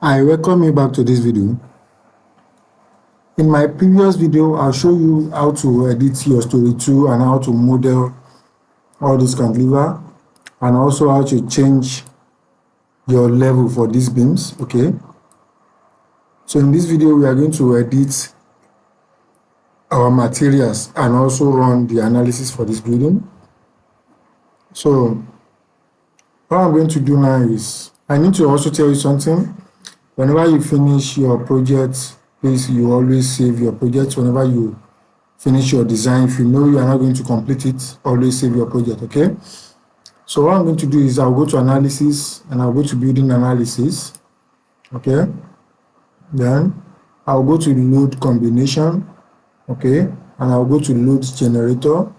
I welcome you back to this video. In my previous video, I'll show you how to edit your Storey 2 and how to model all this cantilever, and also how to change your level for these beams. Okay, so in this video we are going to edit our materials and also run the analysis for this building. So what I'm going to do now is I need to also tell you something. Whenever you finish your project, please, you always save your project. Whenever you finish your design, if you know you are not going to complete it, always save your project. Okay, so what I'm going to do is I'll go to analysis and I'll go to building analysis. Okay, then I'll go to load combination. Okay, and I'll go to load generator.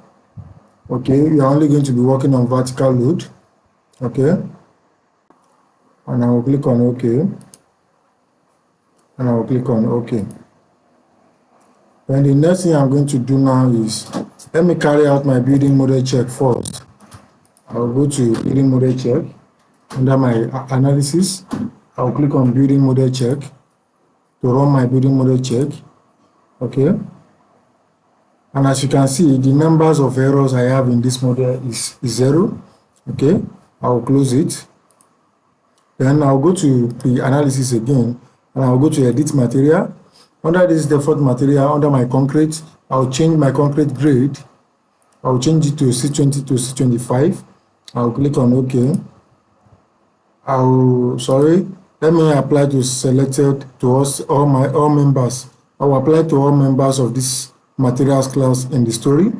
Okay, you are only going to be working on vertical load. Okay, and I will click on OK, and I will click on OK. Then the next thing I'm going to do now is let me carry out my building model check first. I'll go to building model check. Under my analysis, I'll click on building model check to run my building model check. Okay, and as you can see, the numbers of errors I have in this model is 0. Okay, I'll close it. Then I'll go to the analysis again and I'll go to edit material. Under this default material, under my concrete, I'll change my concrete grade. I'll change it to C20 to C25. I'll click on OK. Let me apply to selected to us all members. I'll apply to all members of this materials class in the Storey,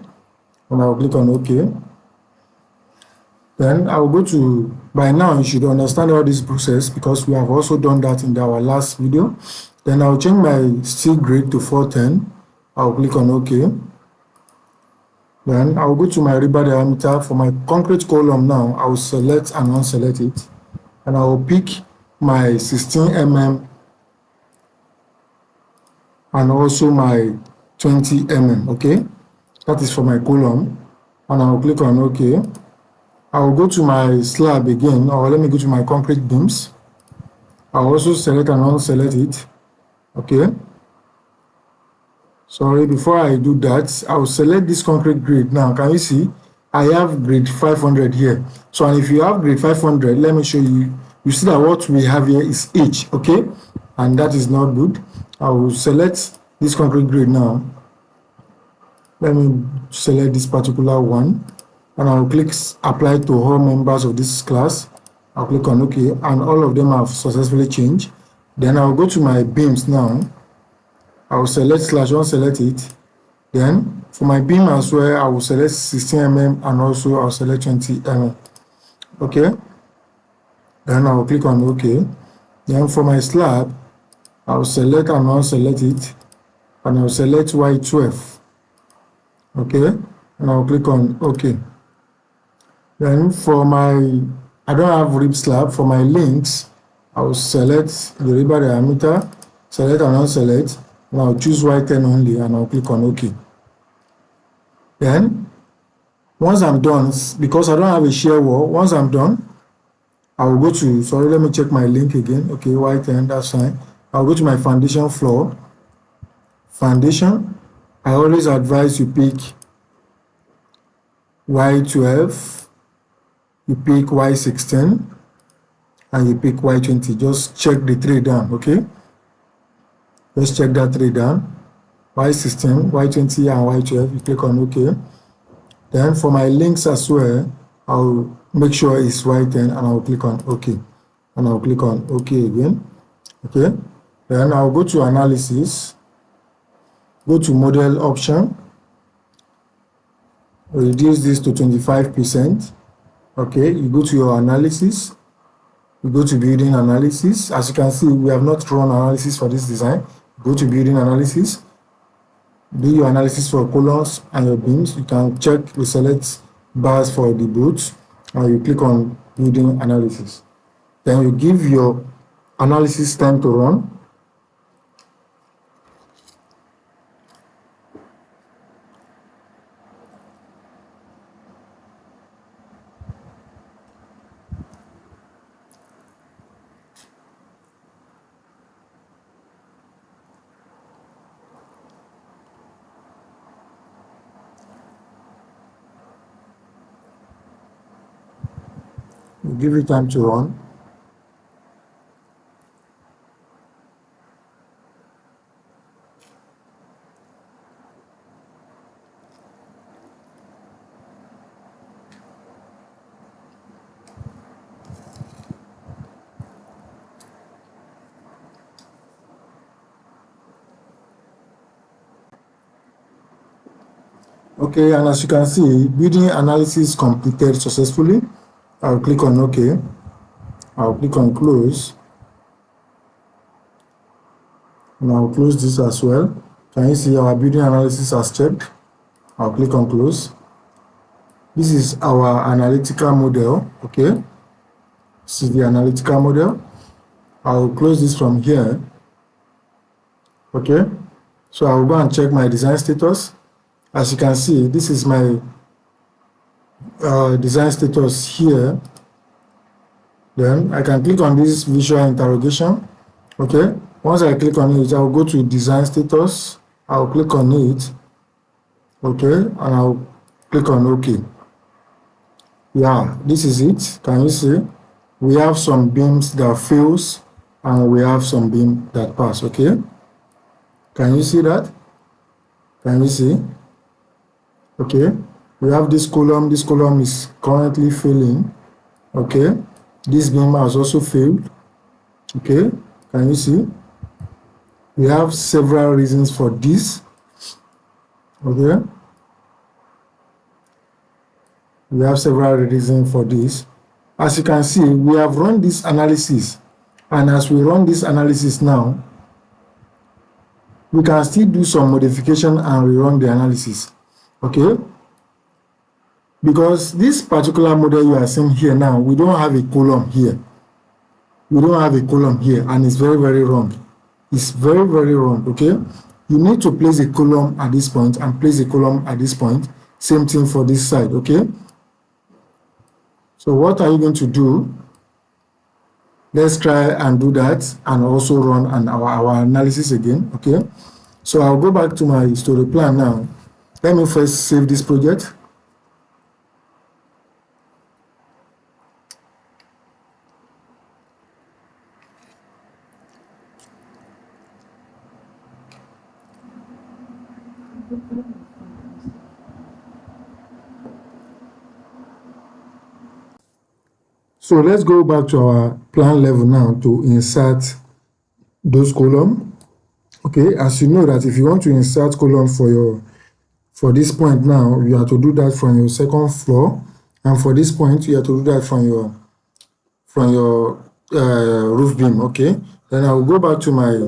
and I'll click on OK. Then I'll go to, by now you should understand all this process because we have also done that in our last video. Then I'll change my steel grade to 410. I'll click on OK. Then I'll go to my rebar diameter. For my concrete column now, I'll select and unselect it. And I'll pick my 16 mm and also my 20 mm. Okay, that is for my column. And I'll click on OK. I'll go to my slab again, or let me go to my concrete beams. I'll also select and unselect it. Okay, sorry, before I do that, I'll select this concrete grade. Now can you see I have grade 500 here? So, and if you have grade 500, let me show you. You see that what we have here is H. Okay, and that is not good. I will select this concrete grade now. Let me select this particular one and I'll click apply to all members of this class. I'll click on OK, and all of them have successfully changed. Then I'll go to my beams now. I'll select /1, select it. Then for my beam as well, I will select 16 mm and also I'll select 20 mm. Okay, then I'll click on OK. Then for my slab, I'll select and unselect it, and I'll select Y12. Okay, and I'll click on OK. Then for my, I don't have rib slab. For my links, I'll select the rebar diameter, select and unselect, and I'll choose Y10 only, and I'll click on OK. Then once I'm done, because I don't have a shear wall, once I'm done, I will go to, sorry, let me check my link again. Okay, Y10, that's fine. I'll go to my foundation floor. Foundation, I always advise you pick Y12, you pick Y16, and you pick Y20. Just check the three down. Okay, just check that three down. Y16, Y20, and Y12. You click on OK. Then for my links as well, I'll make sure it's Y10 and I'll click on OK. And I'll click on OK again. Okay, then I'll go to analysis, go to model option, reduce this to 25%. Okay, you go to your analysis, you go to building analysis. As you can see, we have not run analysis for this design. Go to building analysis, do your analysis for columns and your beams. You can check the select bars for the bolts, and you click on building analysis. Then you give your analysis time to run. give it time to run. Okay, and as you can see, building analysis completed successfully. I'll click on OK. I'll click on close. And I'll close this as well. Can you see our building analysis has checked? I'll click on close. This is our analytical model. Okay, this is the analytical model. I'll close this from here. Okay, so I'll go and check my design status. As you can see, this is my design status here. Then I can click on this visual interrogation. Okay, once I click on it, I'll go to design status. I'll click on it. Okay, and I'll click on OK. Yeah, this is it. Can you see? We have some beams that fails and we have some beam that pass. Okay, can you see that? Can you see? Okay, we have this column. This column is currently failing. Okay, this beam has also failed. Okay, can you see? We have several reasons for this. Okay, we have several reasons for this. As you can see, we have run this analysis, and as we run this analysis now, we can still do some modification and rerun the analysis. Okay, because this particular model you are seeing here now, we don't have a column here. We don't have a column here, and it's very, very wrong. It's very, very wrong. Okay, you need to place a column at this point and place a column at this point. Same thing for this side. Okay, so what are you going to do? Let's try and do that and also run our analysis again. Okay, so I'll go back to my story plan now. Let me first save this project. So let's go back to our plan level now to insert those columns. Okay, as you know that if you want to insert column for this point now, you have to do that from your second floor, and for this point you have to do that from your roof beam. Okay, then I will go back to my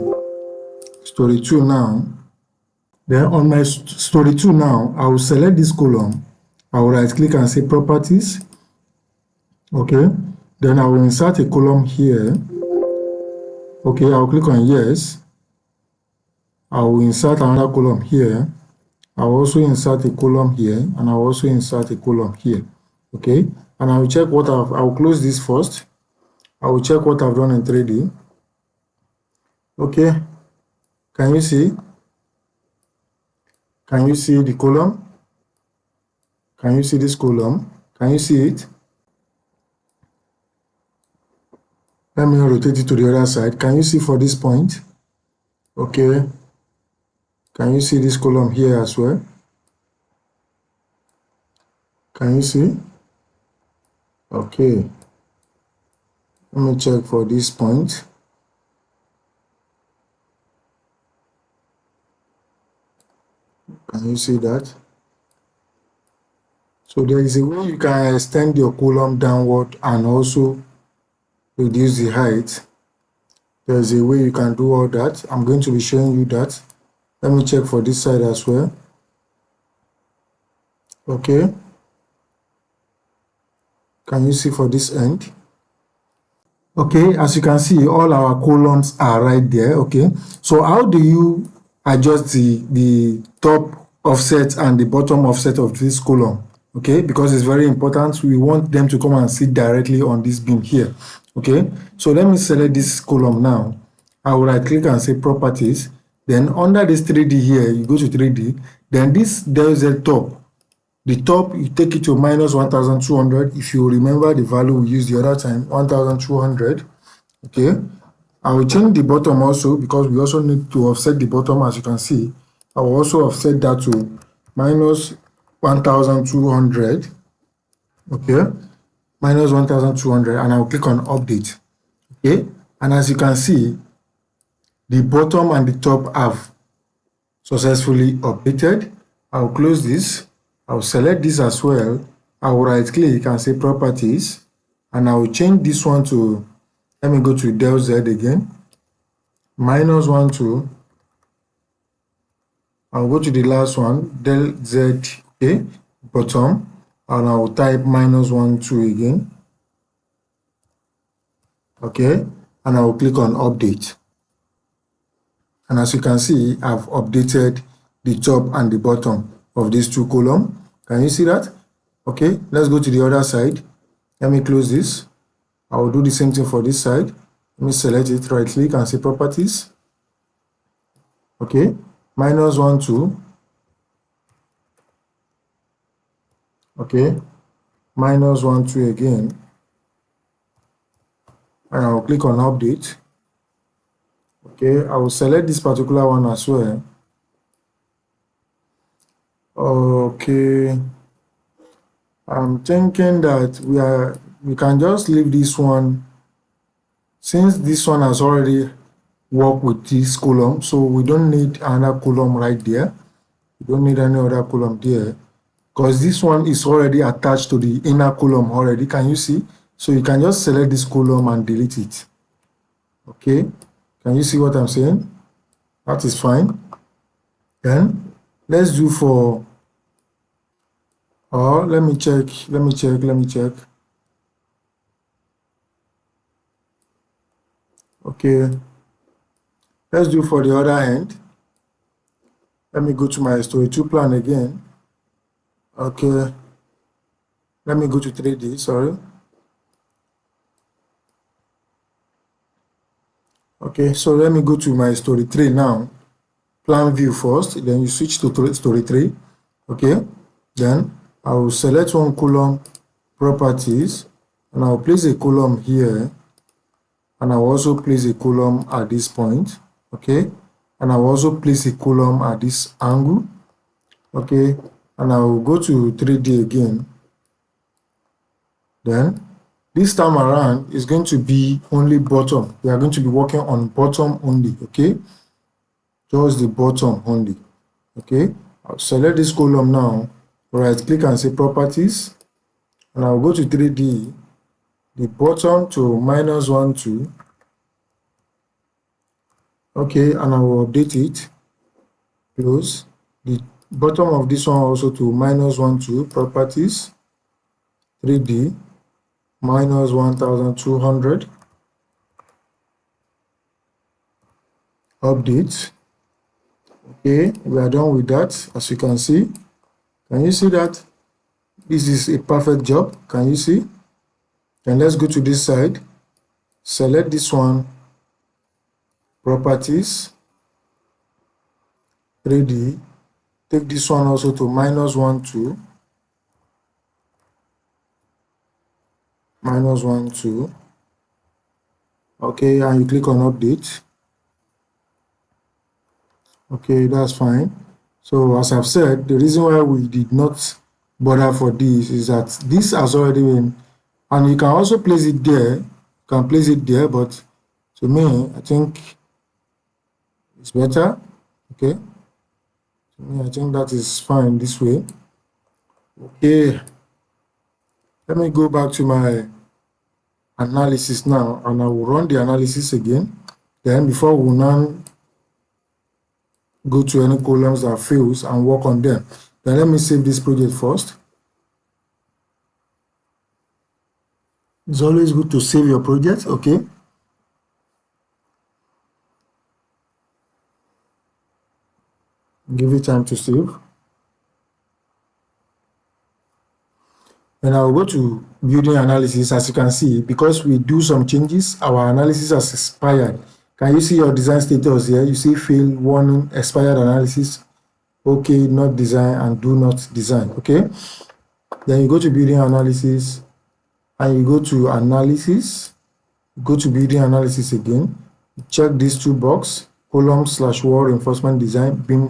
story 2 now. Then on my story 2 now, I will select this column. I will right click and say properties. Okay, then I will insert a column here. Okay, I will click on yes. I will insert another column here. I will also insert a column here, and I will also insert a column here. Okay, and I will check what I will close this first. I will check what I've done in 3D. Okay, can you see? Can you see the column? Can you see this column? Can you see it? Let me rotate it to the other side. Can you see for this point? Okay. Can you see this column here as well? Can you see? Okay. Let me check for this point. Can you see that? So there is a way you can extend your column downward and also reduce the height. There's a way you can do all that. I'm going to be showing you that. Let me check for this side as well. Okay. Can you see for this end? Okay, as you can see, all our columns are right there. Okay, so how do you adjust the top offset and the bottom offset of this column? Okay, because it's very important. We want them to come and sit directly on this beam here. Okay, so let me select this column now. I will right click and say properties. Then under this 3D here, you go to 3D. Then this there is a top. The top, you take it to minus 1,200. If you remember the value we used the other time, 1,200. Okay. I will change the bottom also because we also need to offset the bottom, as you can see. I will also offset that to minus 1,200. Okay. Minus 1,200, and I will click on update. Okay. And as you can see, the bottom and the top have successfully updated. I will close this. I will select this as well. I will right click and say properties, and I will change this one to, let me go to del Z again, minus 1 to, I'll go to the last one, del Z, okay, bottom, and I will type minus 1 2 again. Okay, and I will click on update. And as you can see, I've updated the top and the bottom of these two columns. Can you see that? Okay, let's go to the other side. Let me close this. I will do the same thing for this side. Let me select it, right click and say properties. Okay, minus 1 2. Okay, minus 1 2 again. And I will click on update. Okay, I will select this particular one as well. Okay, I'm thinking that we can just leave this one, since this one has already worked with this column, so we don't need another column right there. We don't need any other column there because this one is already attached to the inner column already. Can you see? So you can just select this column and delete it. Okay, can you see what I'm saying? That is fine. Then let's do for, let me check. Okay, let's do for the other end. Let me go to my Storey 2 plan again. Okay, let me go to 3D, sorry. Okay, so let me go to my Storey 3 now. Plan view first, then you switch to Storey 3. Okay, then I will select one column, properties, and I will place a column here, and I will also place a column at this point. Okay, and I will also place a column at this angle. Okay, and I will go to 3D again. Then this time around is going to be only bottom. We are going to be working on bottom only. Okay, just the bottom only. Okay, I'll select this column now, right click and say properties, and I'll go to 3D, the bottom to minus 1 2. Okay, and I will update it, close the bottom of this one also to minus 1 2, properties, 3D, minus 1,200, update. Okay, we are done with that. As you can see, can you see that this is a perfect job? Can you see? And let's go to this side, select this one, properties, 3D, take this one also to minus 1 2, minus 1 2. Okay, and you click on update. Okay, that's fine. So as I've said, the reason why we did not bother for this is that this has already been, and you can also place it there. You can place it there, but to me, I think it's better. Okay, to me, I think that is fine this way. Okay, let me go back to my analysis now, and I will run the analysis again. Then before we now go to any columns that fails and work on them. Then let me save this project first. It's always good to save your project. Okay, give it time to save. And I'll go to building analysis. As you can see, because we do some changes, our analysis has expired. Can you see your design status here? You see fail warning, expired analysis. okay, not design, and do not design. Okay, then you go to building analysis and you go to analysis, go to building analysis again, check these two box, column/wall reinforcement design, beam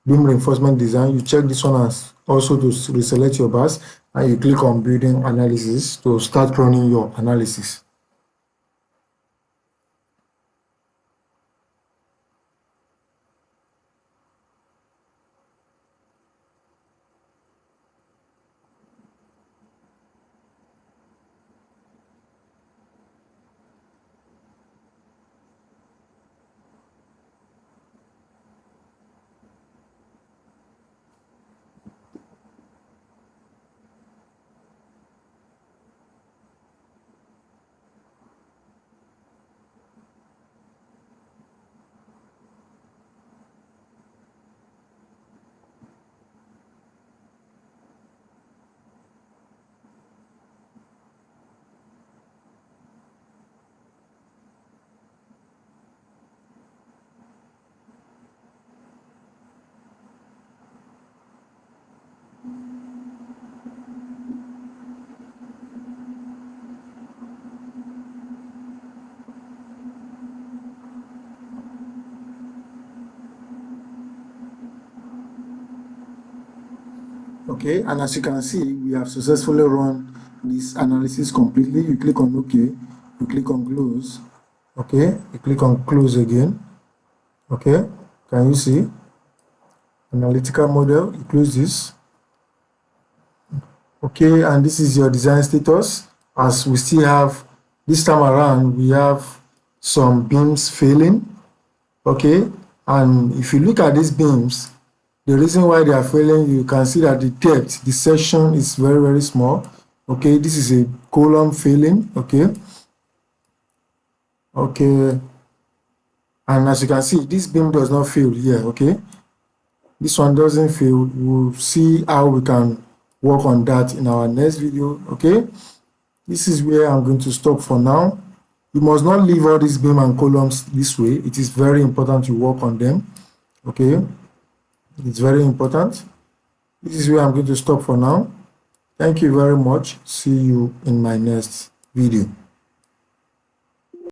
reinforcement design. You check this one as also to reselect your bars, and you click on building analysis to start running your analysis. Okay, and as you can see, we have successfully run this analysis completely. You click on OK, you click on close. Okay, you click on close again. Okay, can you see? Analytical model, you close this. Okay, and this is your design status. As we still have, this time around, we have some beams failing. Okay, and if you look at these beams, the reason why they are failing, you can see that the depth, the section is very, very small. Okay, this is a column failing. Okay, okay, and as you can see, this beam does not fail here. Okay, this one doesn't fail. We'll see how we can work on that in our next video. Okay, this is where I'm going to stop for now. You must not leave all these beam and columns this way. It is very important to work on them. Okay, it's very important. This is where I'm going to stop for now. Thank you very much. See you in my next video.